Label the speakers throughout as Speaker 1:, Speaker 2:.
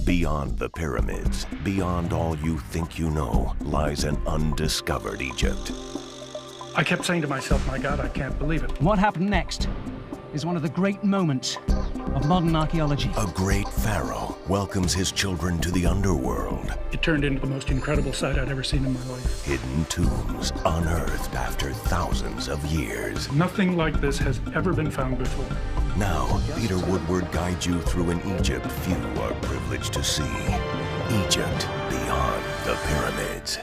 Speaker 1: Beyond the pyramids, beyond all you think you know, lies an undiscovered Egypt.
Speaker 2: I kept saying to myself, my God, I can't believe it.
Speaker 3: What happened next is one of the great moments of modern archaeology.
Speaker 1: A great pharaoh welcomes his children to the underworld.
Speaker 2: It turned into the most incredible sight I'd ever seen in my life.
Speaker 1: Hidden tombs unearthed after thousands of years.
Speaker 2: Nothing like this has ever been found before.
Speaker 1: Now, Peter Woodward guides you through an Egypt few are privileged to see. Egypt beyond the pyramids.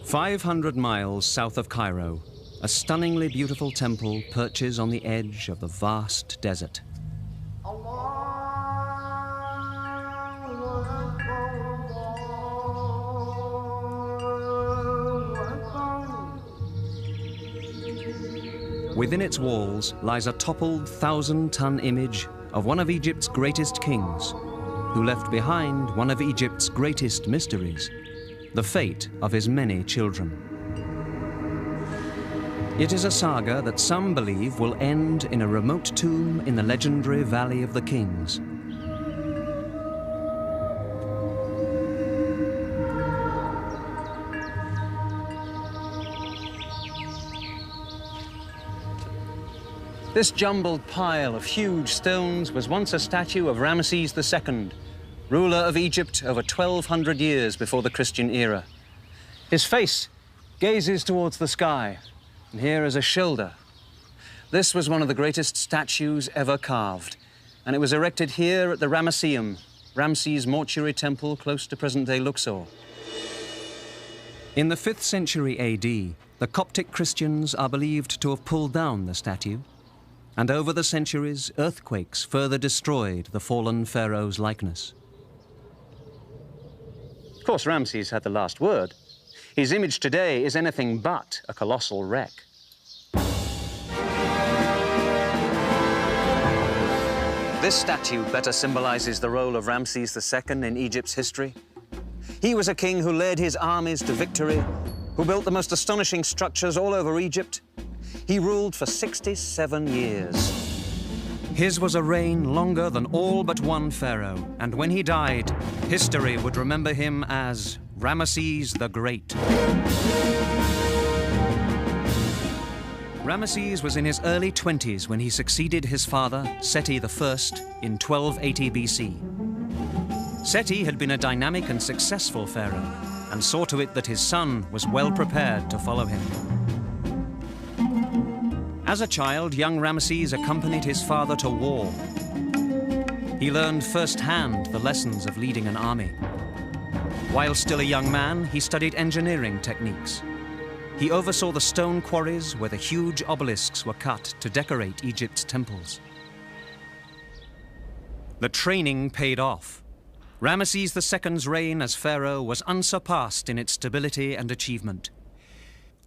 Speaker 4: 500 miles south of Cairo, a stunningly beautiful temple perches on the edge of the vast desert. Within its walls lies a toppled 1,000-ton image of one of Egypt's greatest kings, who left behind one of Egypt's greatest mysteries, the fate of his many children. It is a saga that some believe will end in a remote tomb in the legendary Valley of the Kings. This jumbled pile of huge stones was once a statue of Ramesses II, ruler of Egypt over 1,200 years before the Christian era. His face gazes towards the sky, and here is a shoulder. This was one of the greatest statues ever carved, and it was erected here at the Ramesseum, Ramses mortuary temple close to present-day Luxor. In the 5th century AD, the Coptic Christians are believed to have pulled down the statue, and over the centuries, earthquakes further destroyed the fallen pharaoh's likeness. Of course, Ramses had the last word. His image today is anything but a colossal wreck. This statue better symbolizes the role of Ramses II in Egypt's history. He was a king who led his armies to victory, who built the most astonishing structures all over Egypt. He ruled for 67 years. His was a reign longer than all but one pharaoh, and when he died, history would remember him as Ramesses the Great. Ramesses was in his early 20s when he succeeded his father, Seti I, in 1280 BC. Seti had been a dynamic and successful pharaoh, and saw to it that his son was well prepared to follow him. As a child, young Ramesses accompanied his father to war. He learned firsthand the lessons of leading an army. While still a young man, he studied engineering techniques. He oversaw the stone quarries where the huge obelisks were cut to decorate Egypt's temples. The training paid off. Ramesses II's reign as pharaoh was unsurpassed in its stability and achievement.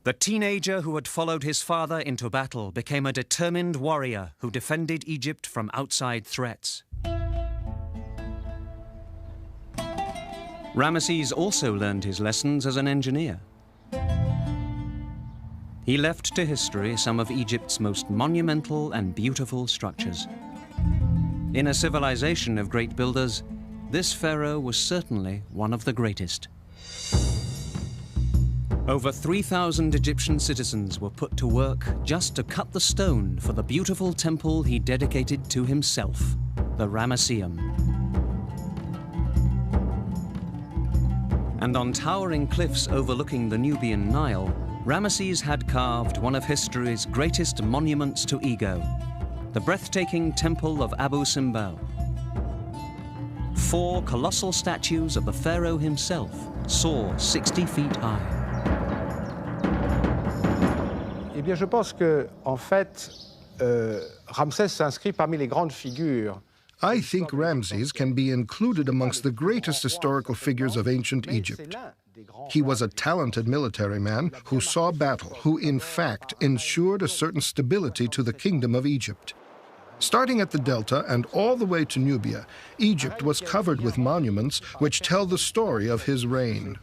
Speaker 4: The teenager who had followed his father into battle became a determined warrior who defended Egypt from outside threats. Ramesses also learned his lessons as an engineer. He left to history some of Egypt's most monumental and beautiful structures. In a civilization of great builders, this pharaoh was certainly one of the greatest. Over 3,000 Egyptian citizens were put to work just to cut the stone for the beautiful temple he dedicated to himself, the Ramesseum. And on towering cliffs overlooking the Nubian Nile, Ramesses had carved one of history's greatest monuments to ego, the breathtaking Temple of Abu Simbel. 4 colossal statues of the pharaoh himself soar 60 feet high.
Speaker 5: Eh bien, je pense que, en fait, Ramsès s'inscrit parmi les grandes figures.
Speaker 6: I think Ramses can be included amongst the greatest historical figures of ancient Egypt. He was a talented military man who saw battle, who in fact ensured a certain stability to the kingdom of Egypt. Starting at the Delta and all the way to Nubia, Egypt was covered with monuments which tell the story of his reign.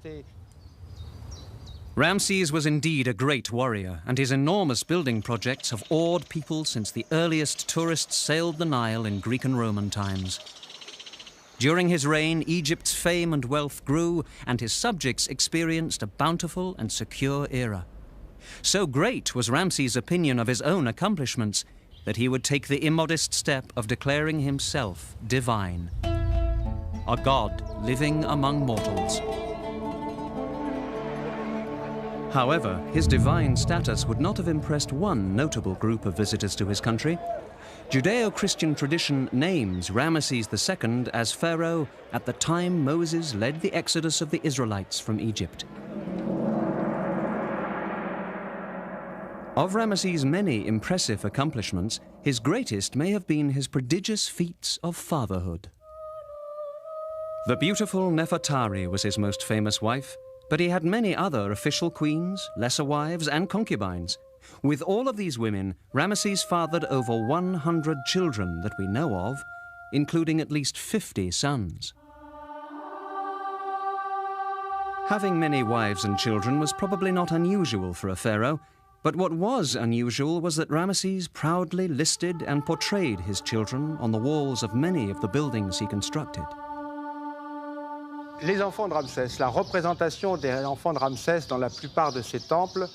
Speaker 4: Ramses was indeed a great warrior, and his enormous building projects have awed people since the earliest tourists sailed the Nile in Greek and Roman times. During his reign, Egypt's fame and wealth grew, and his subjects experienced a bountiful and secure era. So great was Ramses' opinion of his own accomplishments that he would take the immodest step of declaring himself divine, a god living among mortals. However, his divine status would not have impressed one notable group of visitors to his country. Judeo-Christian tradition names Ramesses II as pharaoh at the time Moses led the exodus of the Israelites from Egypt. Of Ramesses' many impressive accomplishments, his greatest may have been his prodigious feats of fatherhood. The beautiful Nefertari was his most famous wife, but he had many other official queens, lesser wives, and concubines. With all of these women, Ramesses fathered over 100 children that we know of, including at least 50 sons. Having many wives and children was probably not unusual for a pharaoh, but what was unusual was that Ramesses proudly listed and portrayed his children on the walls of many of the buildings he constructed.
Speaker 5: Les enfants de Ramsès, la représentation des enfants de Ramsès dans la plupart de ses temples.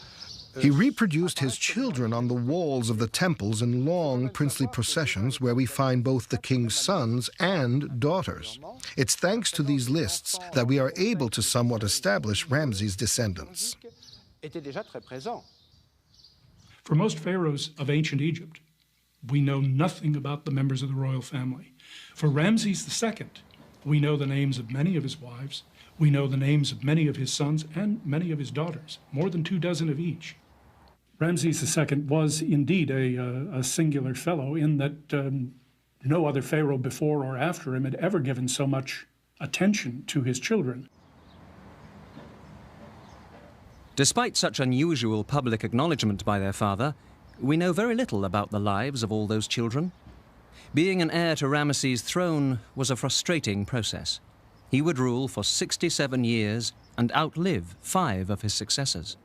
Speaker 6: He reproduced his children on the walls of the temples in long princely processions where we find both the king's sons and daughters. It's thanks to these lists that we are able to somewhat establish Ramses' descendants.
Speaker 2: For most pharaohs of ancient Egypt, we know nothing about the members of the royal family. For Ramses II, we know the names of many of his wives, we know the names of many of his sons and many of his daughters, more than 24 of each. Ramses II was indeed a singular fellow in that no other pharaoh before or after him had ever given so much attention to his children.
Speaker 4: Despite such unusual public acknowledgement by their father, we know very little about the lives of all those children. Being an heir to Ramesses' throne was a frustrating process. He would rule for 67 years and outlive 5 of his successors.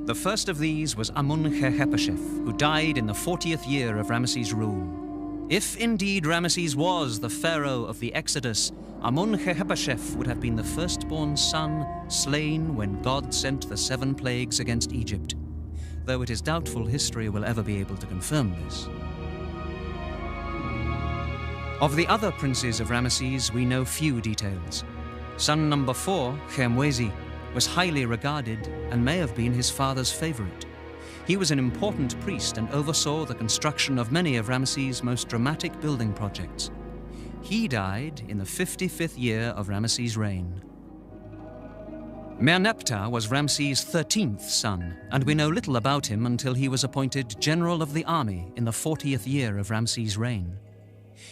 Speaker 4: The first of these was Amun-Khehepeshef, who died in the 40th year of Ramesses' rule. If indeed Ramesses was the pharaoh of the Exodus, Amun-Khehepeshef would have been the firstborn son slain when God sent the 7 plagues against Egypt, though it is doubtful history will ever be able to confirm this. Of the other princes of Ramesses, we know few details. Son number 4, Khemwezi, was highly regarded and may have been his father's favorite. He was an important priest and oversaw the construction of many of Ramesses' most dramatic building projects. He died in the 55th year of Ramesses' reign. Merneptah was Ramses' 13th son, and we know little about him until he was appointed general of the army in the 40th year of Ramses' reign.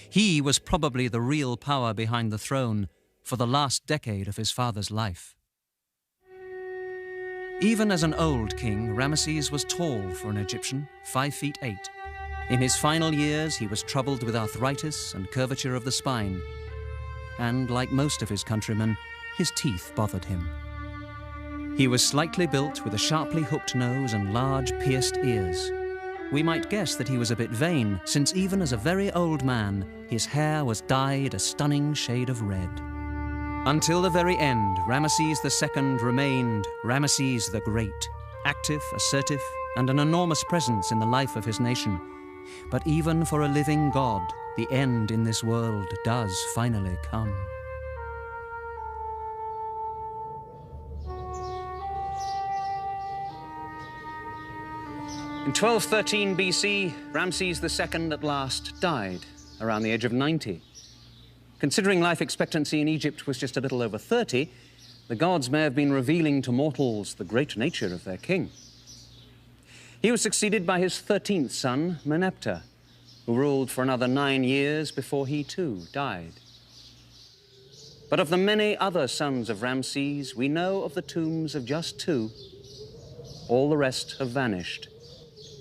Speaker 4: He was probably the real power behind the throne for the last decade of his father's life. Even as an old king, Ramesses was tall for an Egyptian, 5 feet 8. In his final years, he was troubled with arthritis and curvature of the spine. And like most of his countrymen, his teeth bothered him. He was slightly built with a sharply hooked nose and large pierced ears. We might guess that he was a bit vain, since even as a very old man, his hair was dyed a stunning shade of red. Until the very end, Ramesses II remained Ramesses the Great, active, assertive, and an enormous presence in the life of his nation. But even for a living god, the end in this world does finally come. In 1213 BC, Ramses II at last died, around the age of 90. Considering life expectancy in Egypt was just a little over 30, the gods may have been revealing to mortals the great nature of their king. He was succeeded by his 13th son, Merneptah, who ruled for another 9 years before he too died. But of the many other sons of Ramses, we know of the tombs of just 2. All the rest have vanished.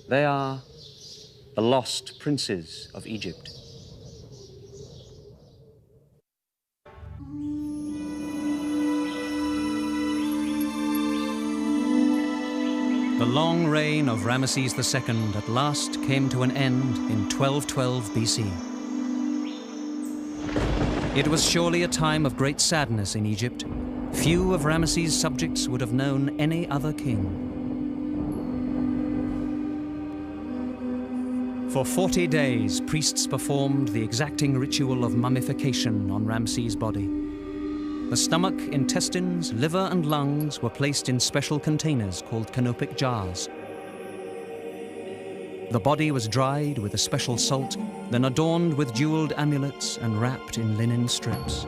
Speaker 4: They are the lost princes of Egypt. The long reign of Ramesses II at last came to an end in 1212 BC. It was surely a time of great sadness in Egypt. Few of Ramesses' subjects would have known any other king. For 40 days, priests performed the exacting ritual of mummification on Ramses' body. The stomach, intestines, liver and lungs were placed in special containers called canopic jars. The body was dried with a special salt, then adorned with jeweled amulets and wrapped in linen strips.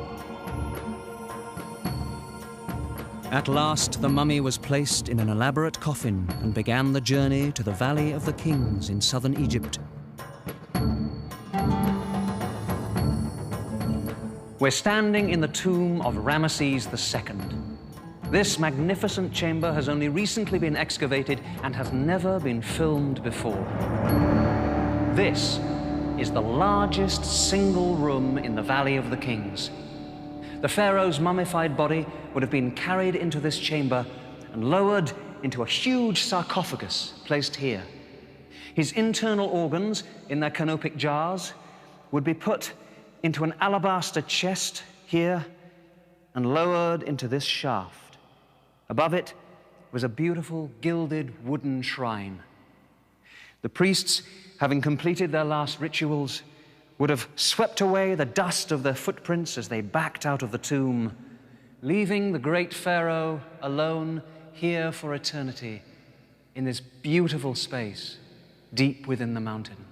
Speaker 4: At last, the mummy was placed in an elaborate coffin and began the journey to the Valley of the Kings in southern Egypt. We're standing in the tomb of Ramesses II. This magnificent chamber has only recently been excavated and has never been filmed before. This is the largest single room in the Valley of the Kings. The pharaoh's mummified body would have been carried into this chamber and lowered into a huge sarcophagus placed here. His internal organs, in their canopic jars, would be put into an alabaster chest here and lowered into this shaft. Above it was a beautiful gilded wooden shrine. The priests, having completed their last rituals, would have swept away the dust of their footprints as they backed out of the tomb, leaving the great pharaoh alone here for eternity in this beautiful space deep within the mountain.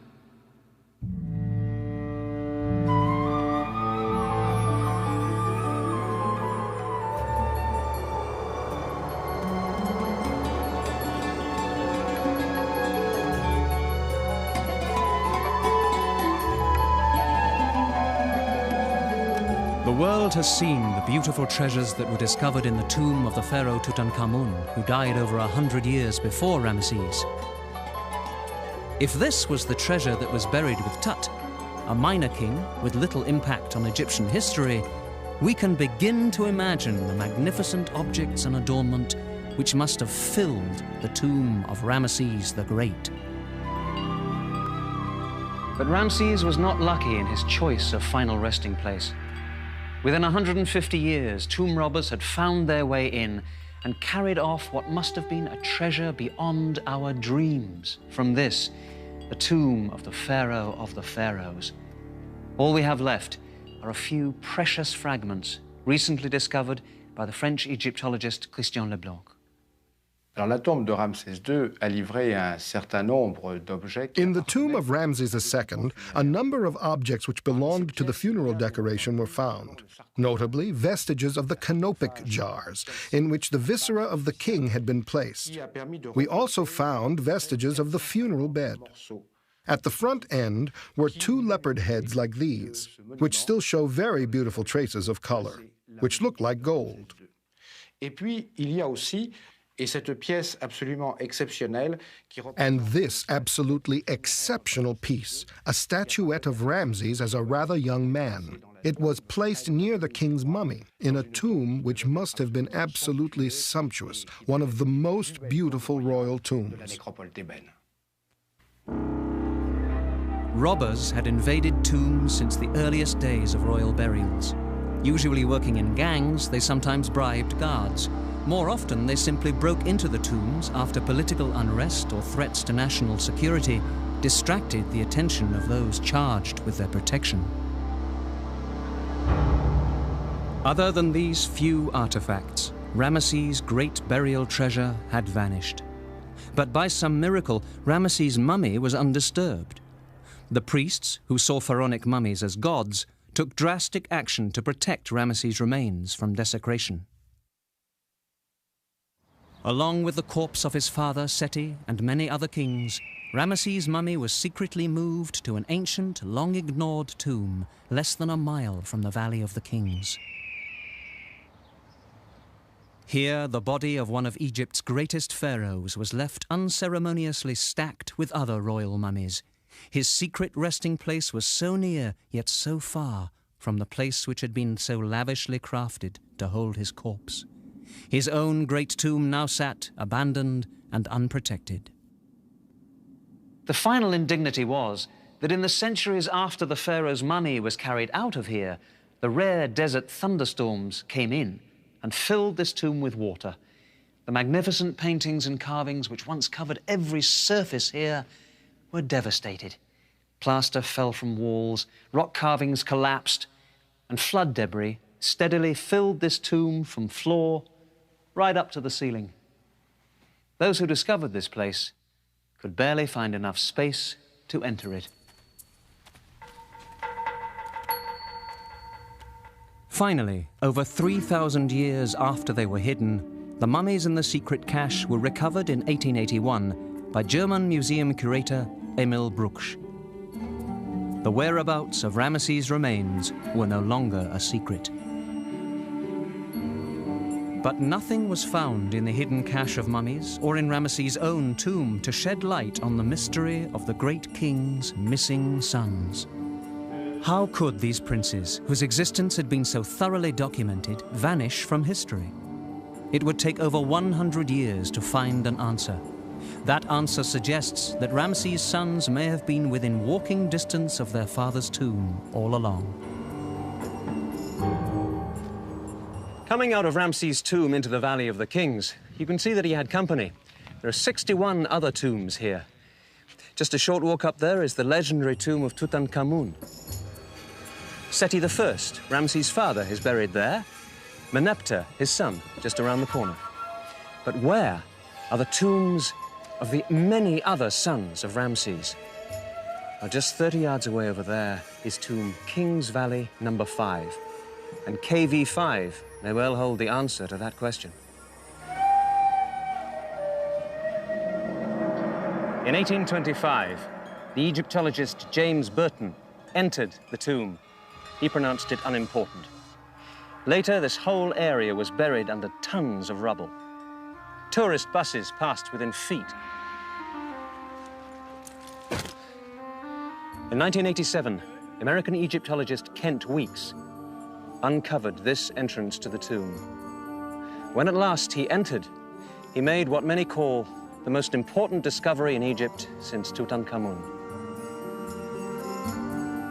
Speaker 4: The world has seen the beautiful treasures that were discovered in the tomb of the pharaoh Tutankhamun, who died over 100 years before Ramesses. If this was the treasure that was buried with Tut, a minor king with little impact on Egyptian history, we can begin to imagine the magnificent objects and adornment which must have filled the tomb of Ramesses the Great. But Ramses was not lucky in his choice of final resting place. Within 150 years, tomb robbers had found their way in and carried off what must have been a treasure beyond our dreams. From this, the tomb of the Pharaoh of the Pharaohs. All we have left are a few precious fragments recently discovered by the French Egyptologist Christian Leblanc.
Speaker 5: Alors, la tombe de Ramsès II a livré un certain nombre d'objets.
Speaker 6: In the tomb of Ramses II, a number of objects which belonged to the funeral decoration were found, notably vestiges of the canopic jars, in which the viscera of the king had been placed. We also found vestiges of the funeral bed. At the front end were two leopard heads like these, which still show very beautiful traces of color, which look like gold.
Speaker 5: Et puis, il y a aussi et cette pièce absolument exceptionnelle
Speaker 6: And this absolutely exceptional piece, a statuette of Ramses as a rather young man. It was placed near the king's mummy in a tomb which must have been absolutely sumptuous, one of the most beautiful royal tombs.
Speaker 4: Robbers had invaded tombs since the earliest days of royal burials. Usually working in gangs, they sometimes bribed guards. More often, they simply broke into the tombs after political unrest or threats to national security distracted the attention of those charged with their protection. Other than these few artifacts, Ramesses' great burial treasure had vanished. But by some miracle, Ramesses' mummy was undisturbed. The priests, who saw pharaonic mummies as gods, took drastic action to protect Ramesses' remains from desecration. Along with the corpse of his father, Seti, and many other kings, Ramesses' mummy was secretly moved to an ancient, long-ignored tomb less than a mile from the Valley of the Kings. Here, the body of one of Egypt's greatest pharaohs was left unceremoniously stacked with other royal mummies. His secret resting place was so near, yet so far, from the place which had been so lavishly crafted to hold his corpse. His own great tomb now sat, abandoned
Speaker 3: and unprotected.
Speaker 4: The final indignity was that in the centuries after the pharaoh's mummy was carried out of here, the rare desert thunderstorms came in and filled this tomb with water. The magnificent paintings and carvings which once covered every surface here were devastated. Plaster fell from walls, rock carvings collapsed, and flood debris steadily filled this tomb from floor right up to the ceiling. Those who discovered this place could barely find enough space to enter it.
Speaker 3: Finally, over 3,000 years after they were hidden, the mummies in the secret cache were recovered in 1881 by German museum curator Emil Brugsch. The whereabouts of Ramesses' remains were no longer a secret. But nothing was found in the hidden cache of mummies or in Ramesses' own tomb to shed light on the mystery of the great king's missing sons. How could these princes, whose existence had been so thoroughly documented, vanish from history? It would take over 100 years to find an answer. That answer suggests that Ramesses' sons may have been within walking distance of their father's tomb all along.
Speaker 4: Coming out of Ramses' tomb into the Valley of the Kings, you can see that he had company. There are 61 other tombs here. Just a short walk up there is the legendary tomb of Tutankhamun. Seti I, Ramses' father, is buried there. Meneptah, his son, just around the corner. But where are the tombs of the many other sons of Ramses? Well, just 30 yards away over there is tomb Kings Valley number 5. And KV5 may well hold the answer to that question. In 1825, the Egyptologist James Burton entered the tomb. He pronounced it unimportant. Later, this whole area was buried under tons of rubble. Tourist buses passed within feet. In 1987, American Egyptologist Kent Weeks uncovered this entrance to the tomb. When at last he entered, he made what many call the most important discovery in Egypt since Tutankhamun.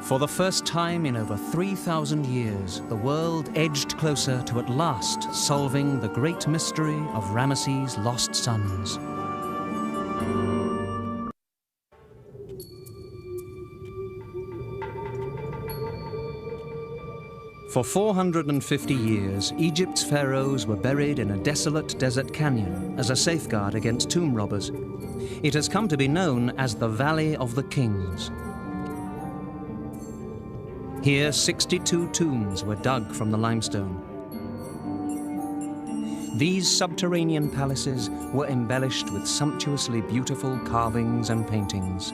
Speaker 3: For the first time in over 3,000 years, the world edged closer to at last solving the great mystery of Ramesses' lost sons. For 450 years, Egypt's pharaohs were buried in a desolate desert canyon as a safeguard against tomb robbers. It has come to be known as the Valley of the Kings. Here, 62 tombs were dug from the limestone. These subterranean palaces were embellished with sumptuously beautiful carvings and paintings.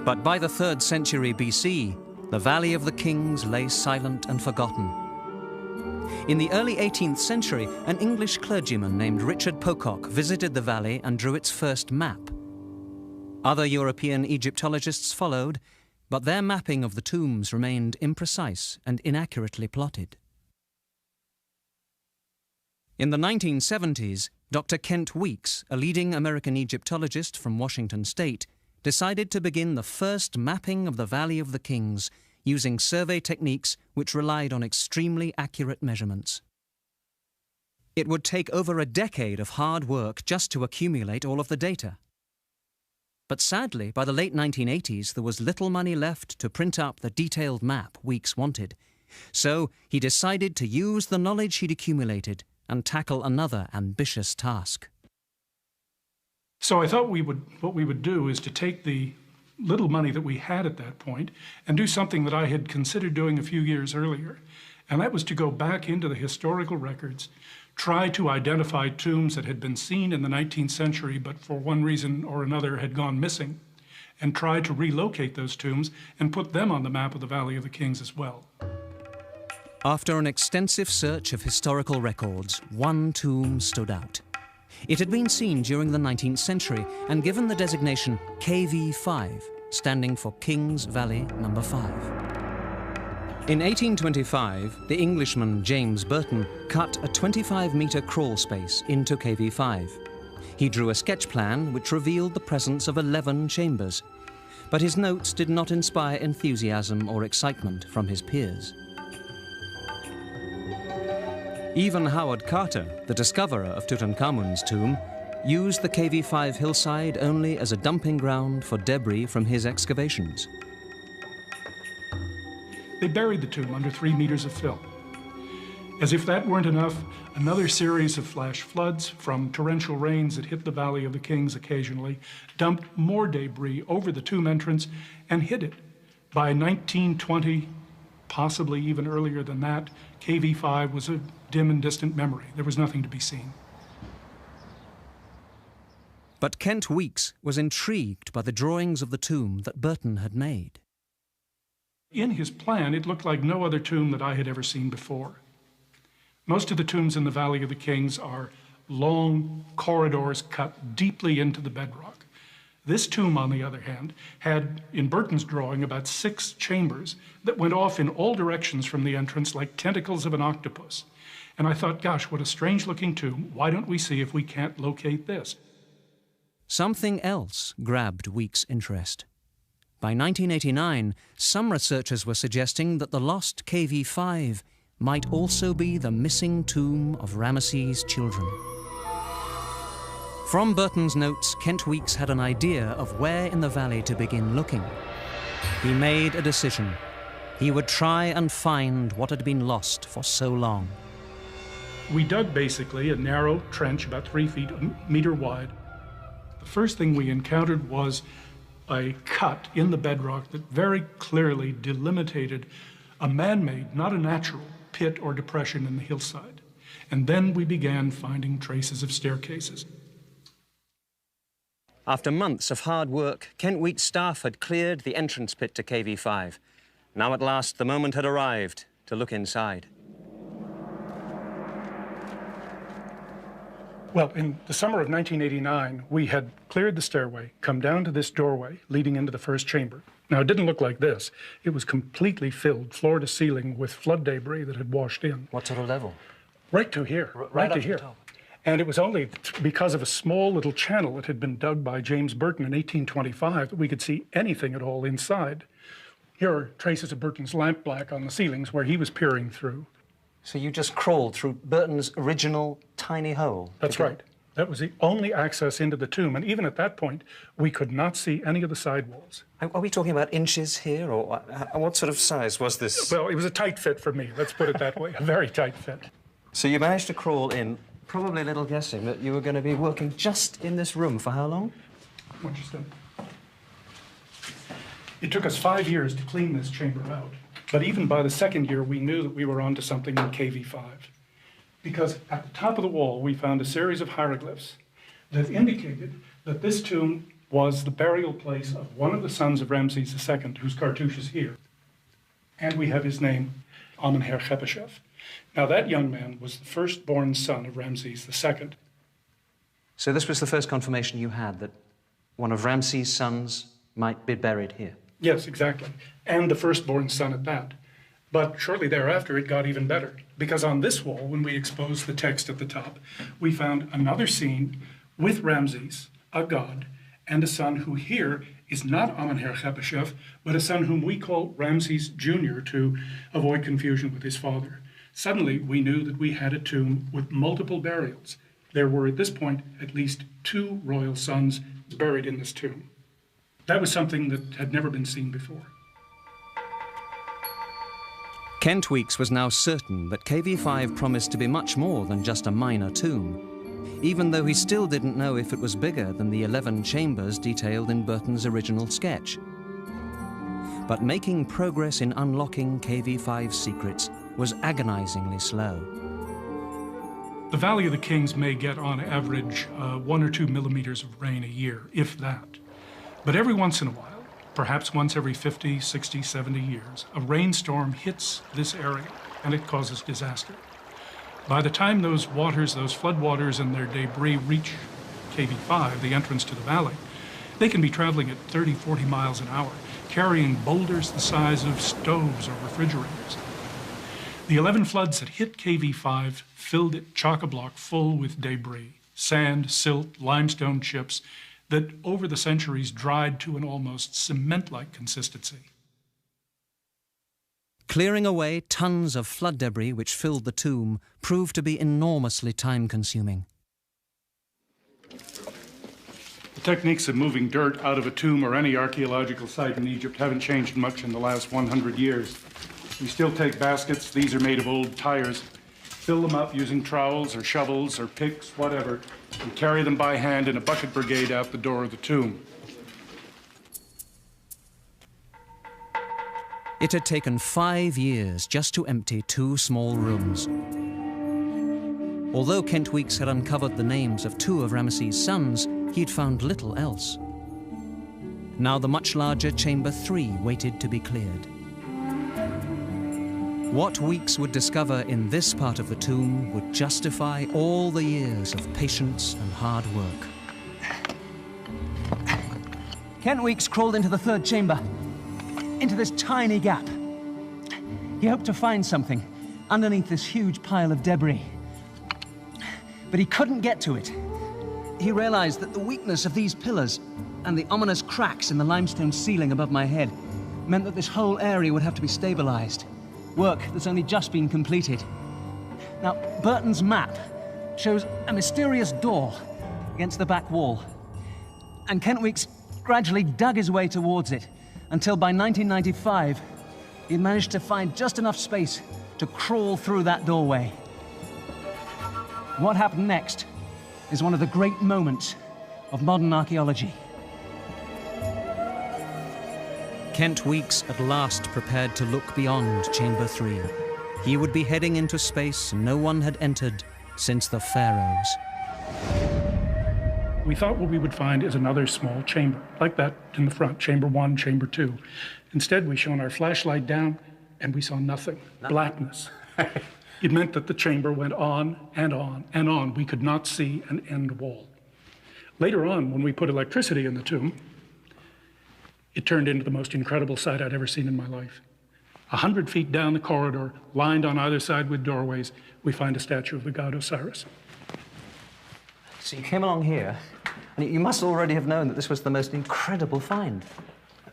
Speaker 3: But by the 3rd century BC, the Valley of the Kings lay silent and forgotten. In the early 18th century, an English clergyman named Richard Pocock visited the valley and drew its first map. Other European Egyptologists followed, but their mapping of the tombs remained imprecise and inaccurately plotted. In the 1970s, Dr. Kent Weeks, a leading American Egyptologist from Washington State, decided to begin the first mapping of the Valley of the Kings using survey techniques which relied on extremely accurate measurements. It would take over a decade of hard work just to accumulate all of the data. But sadly, by the late 1980s, there was little money left to print up the detailed map Weeks wanted. So he decided to use the knowledge he'd accumulated and tackle another ambitious task.
Speaker 2: So I thought what we would do is to take the little money that we had at that point and do something that I had considered doing a few years earlier. And that was to go back into the historical records, try to identify tombs that had been seen in the 19th century but for one reason or another had gone missing, and try to relocate those tombs and put them on the map of the Valley of the Kings as well.
Speaker 3: After an extensive search of historical records, one tomb stood out. It had been seen during the 19th century and given the designation KV5, standing for Kings Valley number 5. In 1825, the Englishman James Burton cut a 25-metre crawl space into KV5. He drew a sketch plan which revealed the presence of 11 chambers, but his notes did not inspire enthusiasm or excitement from his peers. Even Howard Carter, the discoverer of Tutankhamun's tomb, used the KV5 hillside only as a dumping ground for debris from his excavations.
Speaker 2: They buried the tomb under 3 meters of fill. As if that weren't enough, another series of flash floods from torrential rains that hit the Valley of the Kings occasionally dumped more debris over the tomb entrance and hid it. By 1920, possibly even earlier than that, KV5 was a dim and distant memory. There was nothing to be seen.
Speaker 3: But Kent Weeks was intrigued by the drawings of the tomb that Burton had made.
Speaker 2: In his plan, it looked like no other tomb that I had ever seen before. Most of the tombs in the Valley of the Kings are long corridors cut deeply into the bedrock. This tomb, on the other hand, had, in Burton's drawing, about 6 chambers that went off in all directions from the entrance like tentacles of an octopus. And I thought, gosh, what a strange-looking tomb. Why don't we see if we can't locate this?
Speaker 3: Something else grabbed Weeks' interest. By 1989, some researchers were suggesting that the lost KV5 might also be the missing tomb of Ramesses' children. From Burton's notes, Kent Weeks had an idea of where in the valley to begin looking. He made a decision. He would try and find what had been lost for so long.
Speaker 2: We dug basically a narrow trench about 3 feet, a meter wide. The first thing we encountered was a cut in the bedrock that very clearly delimited a man-made, not a natural, pit or depression in the hillside. And then we began finding traces of staircases.
Speaker 4: After months of hard work, Kent Weeks' staff had cleared the entrance pit to KV5. Now at last the moment had arrived to look inside.
Speaker 2: Well, in the summer of 1989, we had cleared the stairway, come down to this doorway leading into the first chamber. Now, it didn't look like this. It was completely filled, floor to ceiling, with flood debris that had washed in.
Speaker 4: What sort of level?
Speaker 2: Right to here. Right to here. And it was only because of a small little channel that had been dug by James Burton in 1825 that we could see anything at all inside. Here are traces of Burton's lampblack on the ceilings where he was peering through.
Speaker 4: So you just crawled through Burton's original tiny hole?
Speaker 2: That's right. That was the only access into the tomb. And even at that point, we could not see any of the side walls.
Speaker 4: Are we talking about inches here, or what sort of size was this?
Speaker 2: Well, it was a tight fit for me, let's put it that way, a very tight fit.
Speaker 4: So you managed to crawl in, probably a little guessing that you were going to be working just in this room for how long?
Speaker 2: What you said. It took us 5 years to clean this chamber out. But even by the second year, we knew that we were onto something in KV5. Because at the top of the wall, we found a series of hieroglyphs that indicated that this tomb was the burial place of one of the sons of Ramses II, whose cartouche is here. And we have his name, Amenher-Khepeshef. Now, that young man was the firstborn son of Ramses II.
Speaker 4: So this was the first confirmation you had that one of Ramses' sons might be buried here?
Speaker 2: Yes, exactly. And the firstborn son at that. But shortly thereafter, it got even better. Because on this wall, when we exposed the text at the top, we found another scene with Ramses, a god, and a son who here is not Amenher-Khepeshef, but a son whom we call Ramses Jr. to avoid confusion with his father. Suddenly, we knew that we had a tomb with multiple burials. There were, at this point, at least 2 royal sons buried in this tomb. That was something that had never been seen before.
Speaker 3: Kent Weeks was now certain that KV5 promised to be much more than just a minor tomb, even though he still didn't know if it was bigger than the 11 chambers detailed in Burton's original sketch. But making progress in unlocking KV5's secrets was agonizingly slow.
Speaker 2: The Valley of the Kings may get, on average, 1 or 2 millimeters of rain a year, if that. But every once in a while, perhaps once every 50, 60, 70 years, a rainstorm hits this area and it causes disaster. By the time those waters, those floodwaters and their debris reach KV5, the entrance to the valley, they can be traveling at 30, 40 miles an hour. carrying boulders the size of stoves or refrigerators. The 11 floods that hit KV5 filled it chock-a-block full with debris, sand, silt, limestone chips that over the centuries dried to an almost cement-like consistency.
Speaker 3: Clearing away tons of flood debris which filled the tomb proved to be enormously time-consuming.
Speaker 2: The techniques of moving dirt out of a tomb or any archaeological site in Egypt haven't changed much in the last 100 years. We still take baskets, these are made of old tires, fill them up using trowels or shovels or picks, whatever, and carry them by hand in a bucket brigade out the door of the tomb.
Speaker 3: It had taken 5 years just to empty 2 small rooms. Although Kent Weeks had uncovered the names of 2 of Ramesses' sons, he'd found little else. Now the much larger Chamber 3 waited to be cleared. What Weeks would discover in this part of the tomb would justify all the years of patience and hard work.
Speaker 4: Kent Weeks crawled into the 3rd chamber, into this tiny gap. He hoped to find something underneath this huge pile of debris. But he couldn't get to it. He realized that the weakness of these pillars and the ominous cracks in the limestone ceiling above my head meant that this whole area would have to be stabilized. Work that's only just been completed. Now, Burton's map shows a mysterious door against the back wall. And Kent Weeks gradually dug his way towards it until by 1995, he managed to find just enough space to crawl through that doorway. What happened next is one of the great moments of modern archaeology.
Speaker 3: Kent Weeks at last prepared to look beyond Chamber 3. He would be heading into space no one had entered since the pharaohs.
Speaker 2: We thought what we would find is another small chamber, like that in the front, Chamber 1, Chamber 2. Instead, we shone our flashlight down, and we saw nothing, blackness. It meant that the chamber went on and on and on. We could not see an end wall. Later on, when we put electricity in the tomb, it turned into the most incredible sight I'd ever seen in my life. 100 feet down the corridor, lined on either side with doorways, we find a statue of the god Osiris.
Speaker 4: So you came along here, and you must already have known that this was the most incredible find.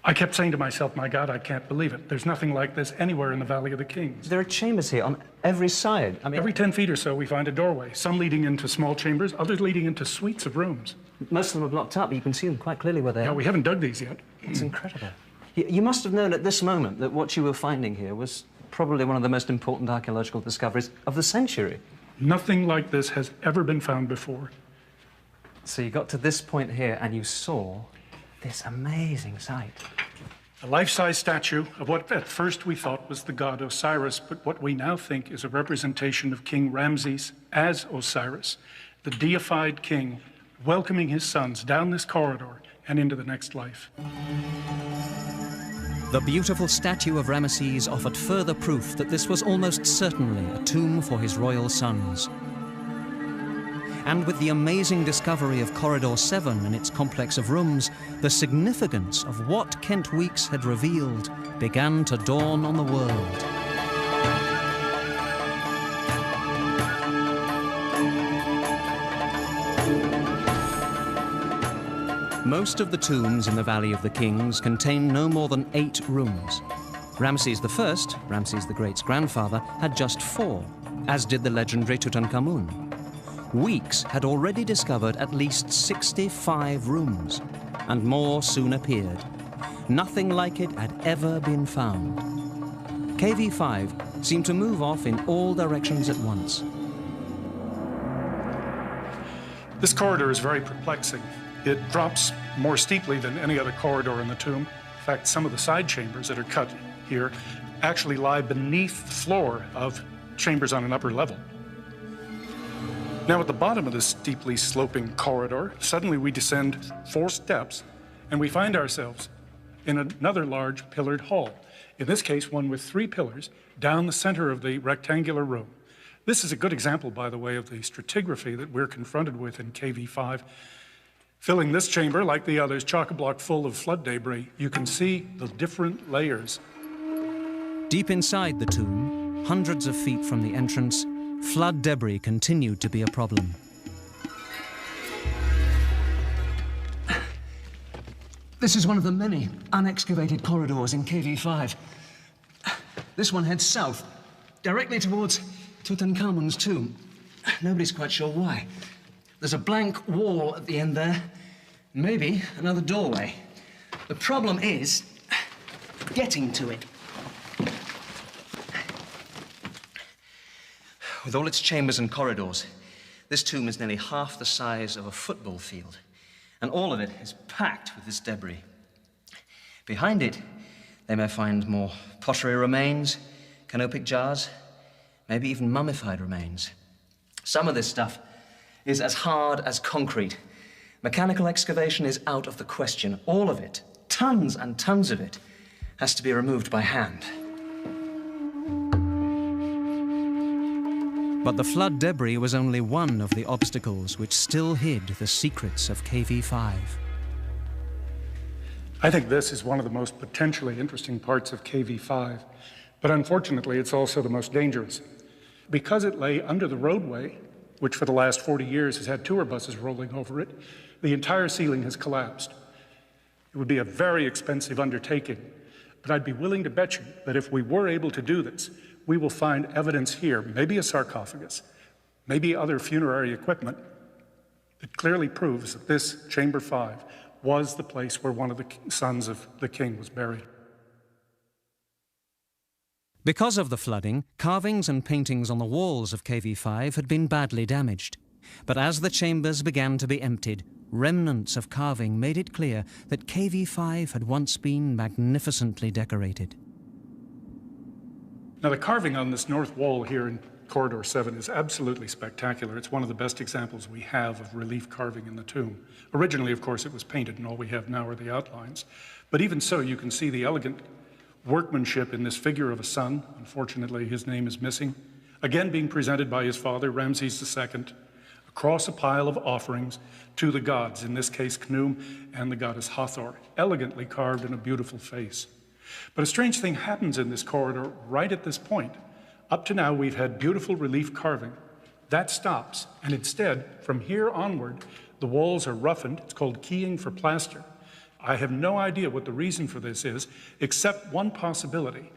Speaker 2: I kept saying to myself, my God, I can't believe it. There's nothing like this anywhere in the Valley of the Kings.
Speaker 4: There are chambers here on every side. I mean,
Speaker 2: every 10 feet or so, we find a doorway, some leading into small chambers, others leading into suites of rooms.
Speaker 4: Most of them are blocked up, but you can see them quite clearly where they are.
Speaker 2: Yeah, we haven't dug these yet.
Speaker 4: It's incredible. You must have known at this moment that what you were finding here was probably one of the most important archaeological discoveries of the century.
Speaker 2: Nothing like this has ever been found before.
Speaker 4: So you got to this point here and you saw this amazing sight.
Speaker 2: A life-size statue of what at first we thought was the god Osiris, but what we now think is a representation of King Ramses as Osiris, the deified king welcoming his sons down this corridor and into the next life.
Speaker 3: The beautiful statue of Ramesses offered further proof that this was almost certainly a tomb for his royal sons. And with the amazing discovery of Corridor 7 and its complex of rooms, the significance of what Kent Weeks had revealed began to dawn on the world. Most of the tombs in the Valley of the Kings contain no more than 8 rooms. Ramses I, Ramses the Great's grandfather, had just 4, as did the legendary Tutankhamun. Weeks had already discovered at least 65 rooms, and more soon appeared. Nothing like it had ever been found. KV5 seemed to move off in all directions at once.
Speaker 2: This corridor is very perplexing. It drops more steeply than any other corridor in the tomb. In fact, some of the side chambers that are cut here actually lie beneath the floor of chambers on an upper level. Now, at the bottom of this steeply sloping corridor, suddenly we descend 4 steps, and we find ourselves in another large pillared hall. In this case, one with 3 pillars down the center of the rectangular room. This is a good example, by the way, of the stratigraphy that we're confronted with in KV5. Filling this chamber, like the others, chock-a-block full of flood debris, you can see the different layers.
Speaker 3: Deep inside the tomb, hundreds of feet from the entrance, flood debris continued to be a problem.
Speaker 4: This is one of the many unexcavated corridors in KV5. This one heads south, directly towards Tutankhamun's tomb. Nobody's quite sure why. There's a blank wall at the end there, maybe another doorway. The problem is getting to it. With all its chambers and corridors, this tomb is nearly half the size of a football field, and all of it is packed with this debris. Behind it, they may find more pottery remains, canopic jars, maybe even mummified remains. Some of this stuff is as hard as concrete. Mechanical excavation is out of the question. All of it, tons and tons of it, has to be removed by hand.
Speaker 3: But the flood debris was only one of the obstacles which still hid the secrets of KV5.
Speaker 2: I think this is one of the most potentially interesting parts of KV5, but unfortunately it's also the most dangerous. Because it lay under the roadway, which for the last 40 years has had tour buses rolling over it, the entire ceiling has collapsed. It would be a very expensive undertaking, but I'd be willing to bet you that if we were able to do this, we will find evidence here, maybe a sarcophagus, maybe other funerary equipment, that clearly proves that this Chamber 5 was the place where one of the sons of the king was buried.
Speaker 3: Because of the flooding, carvings and paintings on the walls of KV5 had been badly damaged. But as the chambers began to be emptied, remnants of carving made it clear that KV5 had once been magnificently decorated.
Speaker 2: Now, the carving on this north wall here in Corridor 7 is absolutely spectacular. It's one of the best examples we have of relief carving in the tomb. Originally, of course, it was painted, and all we have now are the outlines. But even so, you can see the elegant workmanship in this figure of a son. Unfortunately, his name is missing. Again, being presented by his father, Ramses II, across a pile of offerings to the gods, in this case, Khnum and the goddess Hathor, elegantly carved in a beautiful face. But a strange thing happens in this corridor right at this point. Up to now, we've had beautiful relief carving. That stops, and instead, from here onward, the walls are roughened. It's called keying for plaster. I have no idea what the reason for this is, except one possibility.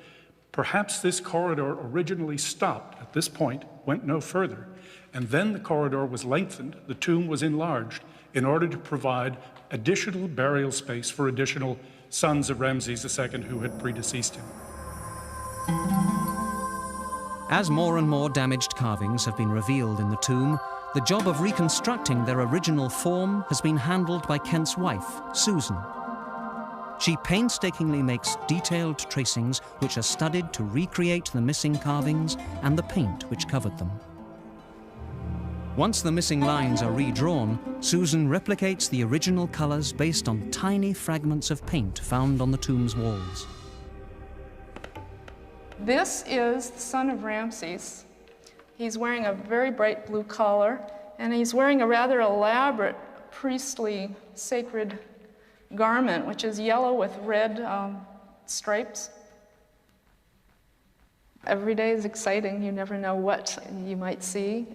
Speaker 2: Perhaps this corridor originally stopped at this point, went no further, and then the corridor was lengthened, the tomb was enlarged, in order to provide additional burial space for additional sons of Ramses II who had predeceased him.
Speaker 3: As more and more damaged carvings have been revealed in the tomb, the job of reconstructing their original form has been handled by Kent's wife, Susan. She painstakingly makes detailed tracings which are studied to recreate the missing carvings and the paint which covered them. Once the missing lines are redrawn, Susan replicates the original colors based on tiny fragments of paint found on the tomb's walls.
Speaker 7: This is the son of Ramses. He's wearing a very bright blue collar, and he's wearing a rather elaborate priestly sacred garment, which is yellow with red stripes. Every day is exciting. You never know what you might see.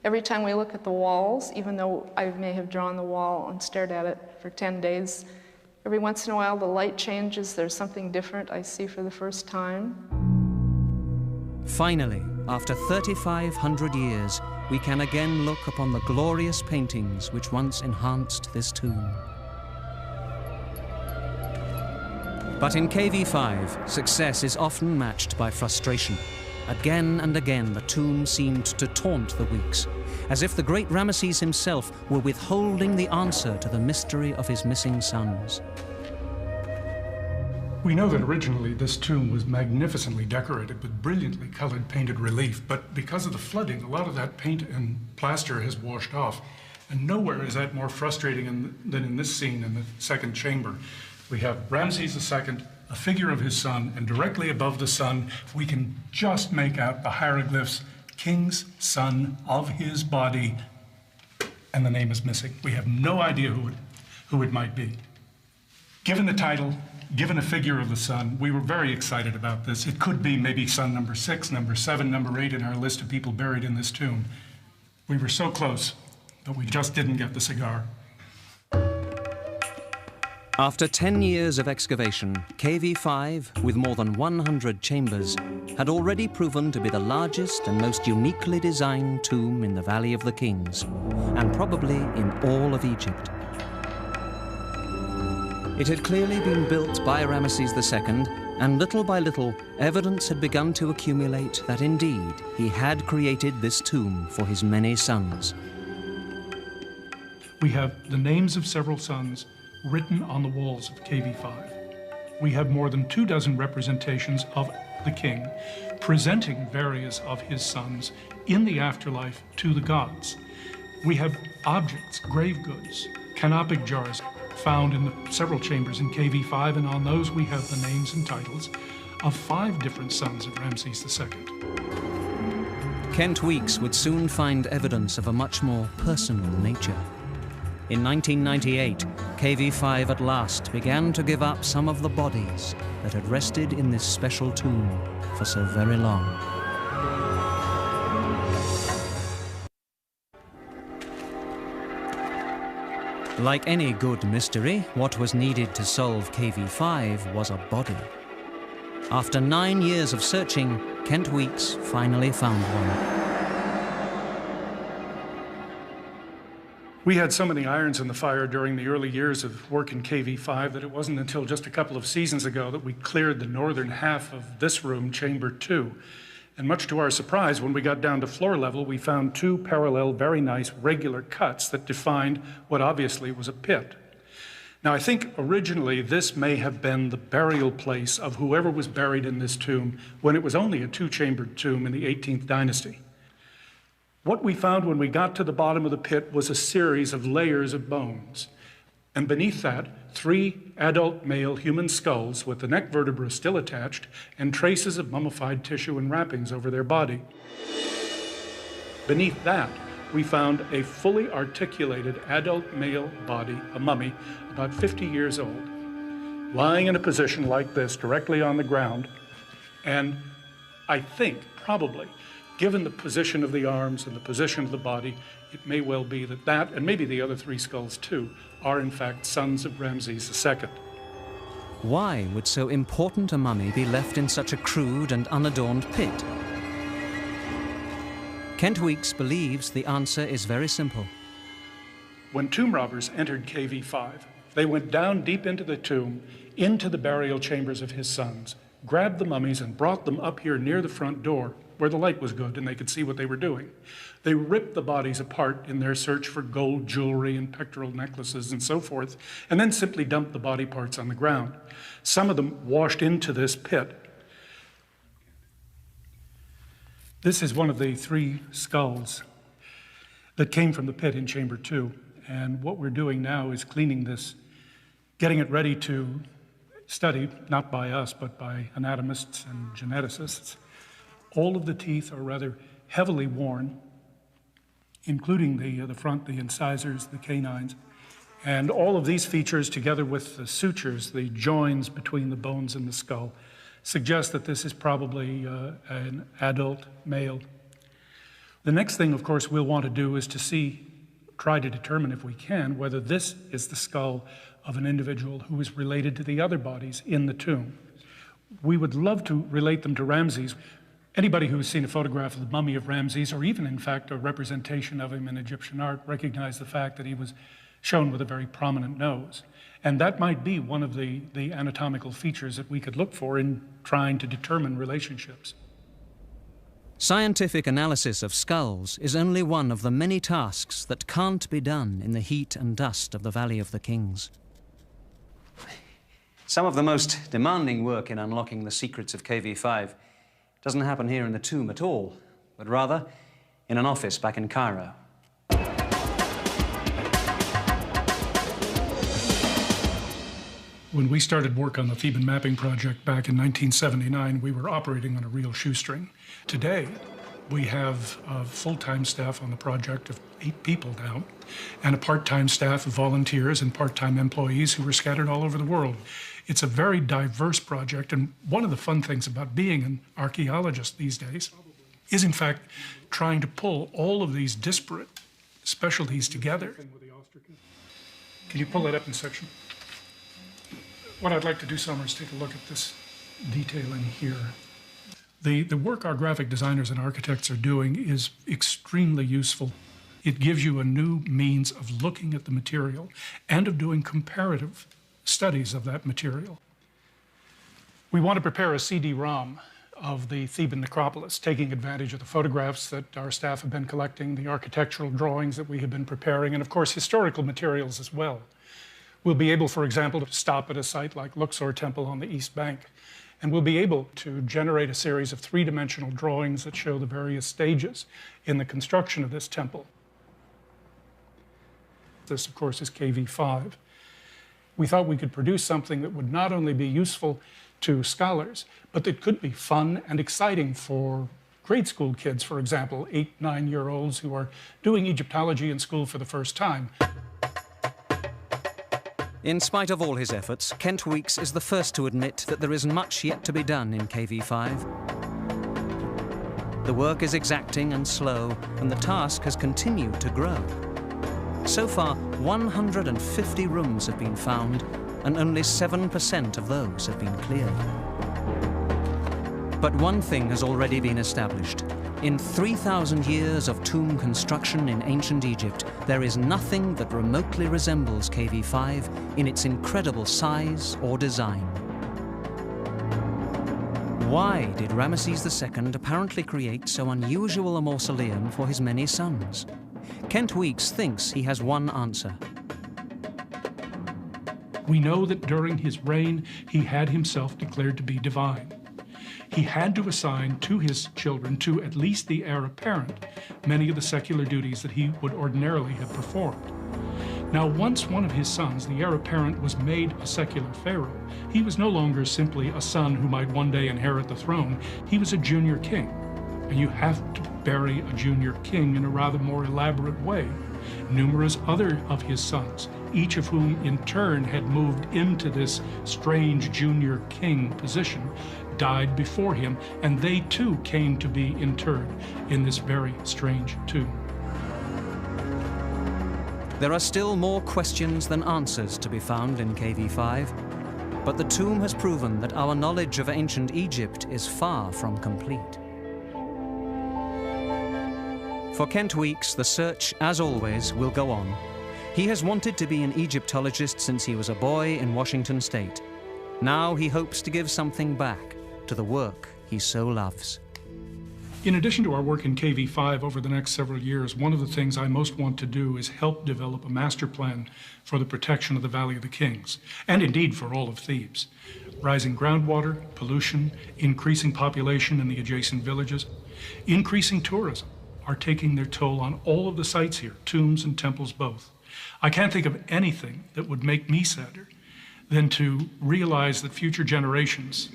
Speaker 7: Every time we look at the walls, even though I may have drawn the wall and stared at it for 10 days, every once in a while the light changes. There's something different I see for the first time.
Speaker 3: Finally, after 3,500 years, we can again look upon the glorious paintings which once enhanced this tomb. But in KV5, success is often matched by frustration. Again and again, the tomb seemed to taunt the Weeks, as if the great Ramesses himself were withholding the answer to the mystery of his missing sons.
Speaker 2: We know that originally this tomb was magnificently decorated with brilliantly colored painted relief, but because of the flooding, a lot of that paint and plaster has washed off. And nowhere is that more frustrating than in this scene in the second chamber. We have Ramses II, a figure of his son, and directly above the son, we can just make out the hieroglyphs, king's son of his body, and the name is missing. We have no idea who it might be. Given the title, given a figure of the son, we were very excited about this. It could be maybe son number 6, number 7, number 8 in our list of people buried in this tomb. We were so close, but we just didn't get the cigar.
Speaker 3: After 10 years of excavation, KV5, with more than 100 chambers, had already proven to be the largest and most uniquely designed tomb in the Valley of the Kings, and probably in all of Egypt. It had clearly been built by Ramesses II, and little by little, evidence had begun to accumulate that indeed he had created this tomb for his many sons.
Speaker 2: We have the names of several sons written on the walls of KV5. We have more than 24 representations of the king presenting various of his sons in the afterlife to the gods. We have objects, grave goods, canopic jars found in the several chambers in KV5, and on those we have the names and titles of 5 different sons of Ramses II.
Speaker 3: Kent Weeks would soon find evidence of a much more personal nature. In 1998, KV5 at last began to give up some of the bodies that had rested in this special tomb for so very long. Like any good mystery, what was needed to solve KV5 was a body. After 9 years of searching, Kent Weeks finally found one.
Speaker 2: We had so many irons in the fire during the early years of work in KV5 that it wasn't until just a couple of seasons ago that we cleared the northern half of this room, Chamber 2. And much to our surprise, when we got down to floor level, we found 2 parallel, very nice, regular cuts that defined what obviously was a pit. Now, I think originally this may have been the burial place of whoever was buried in this tomb when it was only a 2-chambered tomb in the 18th dynasty. What we found when we got to the bottom of the pit was a series of layers of bones. And beneath that, 3 adult male human skulls with the neck vertebra still attached and traces of mummified tissue and wrappings over their body. Beneath that, we found a fully articulated adult male body, a mummy, about 50 years old, lying in a position like this, directly on the ground. And I think, probably, given the position of the arms and the position of the body, it may well be that that, and maybe the other 3 skulls too, are in fact sons of Ramses II.
Speaker 3: Why would so important a mummy be left in such a crude and unadorned pit? Kent Weeks believes the answer is very simple.
Speaker 2: When tomb robbers entered KV5, they went down deep into the tomb, into the burial chambers of his sons, grabbed the mummies and brought them up here near the front door, where the light was good and they could see what they were doing. They ripped the bodies apart in their search for gold jewelry and pectoral necklaces and so forth, and then simply dumped the body parts on the ground. Some of them washed into this pit. This is one of the 3 skulls that came from the pit in Chamber 2. And what we're doing now is cleaning this, getting it ready to study, not by us, but by anatomists and geneticists. All of the teeth are rather heavily worn, including the front, the incisors, the canines. And all of these features, together with the sutures, the joins between the bones and the skull, suggest that this is probably an adult male. The next thing, of course, we'll want to do is to try to determine, if we can, whether this is the skull of an individual who is related to the other bodies in the tomb. We would love to relate them to Ramses. Anybody who's seen a photograph of the mummy of Ramses, or even, in fact, a representation of him in Egyptian art, recognize the fact that he was shown with a very prominent nose. And that might be one of the anatomical features that we could look for in trying to determine relationships.
Speaker 3: Scientific analysis of skulls is only one of the many tasks that can't be done in the heat and dust of the Valley of the Kings.
Speaker 4: Some of the most demanding work in unlocking the secrets of KV5 doesn't happen here in the tomb at all, but rather in an office back in Cairo.
Speaker 2: When we started work on the Theban mapping project back in 1979, we were operating on a real shoestring. Today, We have a full-time staff on the project of 8 people now, and a part-time staff of volunteers and part-time employees who are scattered all over the world. It's a very diverse project, and one of the fun things about being an archaeologist these days is, in fact, trying to pull all of these disparate specialties together. Can you pull that up in section? What I'd like to do, Summer, is take a look at this detail in here. The work our graphic designers and architects are doing is extremely useful. It gives you a new means of looking at the material and of doing comparative studies of that material. We want to prepare a CD-ROM of the Theban necropolis, taking advantage of the photographs that our staff have been collecting, the architectural drawings that we have been preparing, and of course historical materials as well. We'll be able, for example, to stop at a site like Luxor Temple on the East Bank, and we'll be able to generate a series of 3-dimensional drawings that show the various stages in the construction of this temple. This, of course, is KV5. We thought we could produce something that would not only be useful to scholars, but that could be fun and exciting for grade school kids, for example, 8-, 9-year-olds who are doing Egyptology in school for the first time.
Speaker 3: In spite of all his efforts, Kent Weeks is the first to admit that there is much yet to be done in KV5. The work is exacting and slow, and the task has continued to grow. So far, 150 rooms have been found, and only 7% of those have been cleared. But one thing has already been established. In 3,000 years of tomb construction in ancient Egypt, there is nothing that remotely resembles KV5 in its incredible size or design. Why did Ramesses II apparently create so unusual a mausoleum for his many sons? Kent Weeks thinks he has one answer.
Speaker 2: We know that during his reign, he had himself declared to be divine. He had to assign to his children, to at least the heir apparent, many of the secular duties that he would ordinarily have performed. Now, once one of his sons, the heir apparent, was made a secular pharaoh, he was no longer simply a son who might one day inherit the throne. He was a junior king, and you have to bury a junior king in a rather more elaborate way. Numerous other of his sons, each of whom in turn had moved into this strange junior king position, died before him, and they too came to be interred in this very strange tomb.
Speaker 3: There are still more questions than answers to be found in KV5, but the tomb has proven that our knowledge of ancient Egypt is far from complete. For Kent Weeks, the search, as always, will go on. He has wanted to be an Egyptologist since he was a boy in Washington State. Now he hopes to give something back to the work he so loves.
Speaker 2: In addition to our work in KV5 over the next several years, one of the things I most want to do is help develop a master plan for the protection of the Valley of the Kings, and indeed for all of Thebes. Rising groundwater, pollution, increasing population in the adjacent villages, increasing tourism are taking their toll on all of the sites here, tombs and temples both. I can't think of anything that would make me sadder than to realize that future generations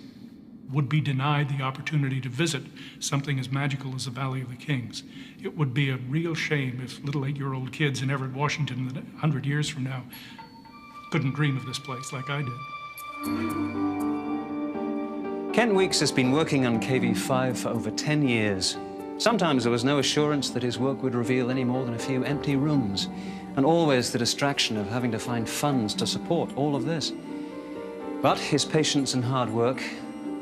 Speaker 2: would be denied the opportunity to visit something as magical as the Valley of the Kings. It would be a real shame if little 8-year-old kids in Everett, Washington, 100 years from now, couldn't dream of this place like I did.
Speaker 4: Kent Weeks has been working on KV5 for over 10 years. Sometimes there was no assurance that his work would reveal any more than a few empty rooms, and always the distraction of having to find funds to support all of this. But his patience and hard work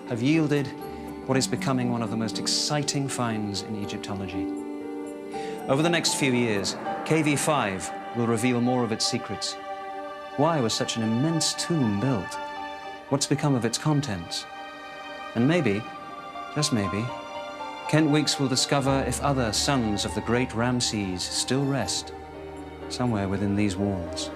Speaker 4: have yielded what is becoming one of the most exciting finds in Egyptology. Over the next few years, KV5 will reveal more of its secrets. Why was such an immense tomb built? What's become of its contents? And maybe, just maybe, Kent Weeks will discover if other sons of the great Ramses still rest somewhere within these walls.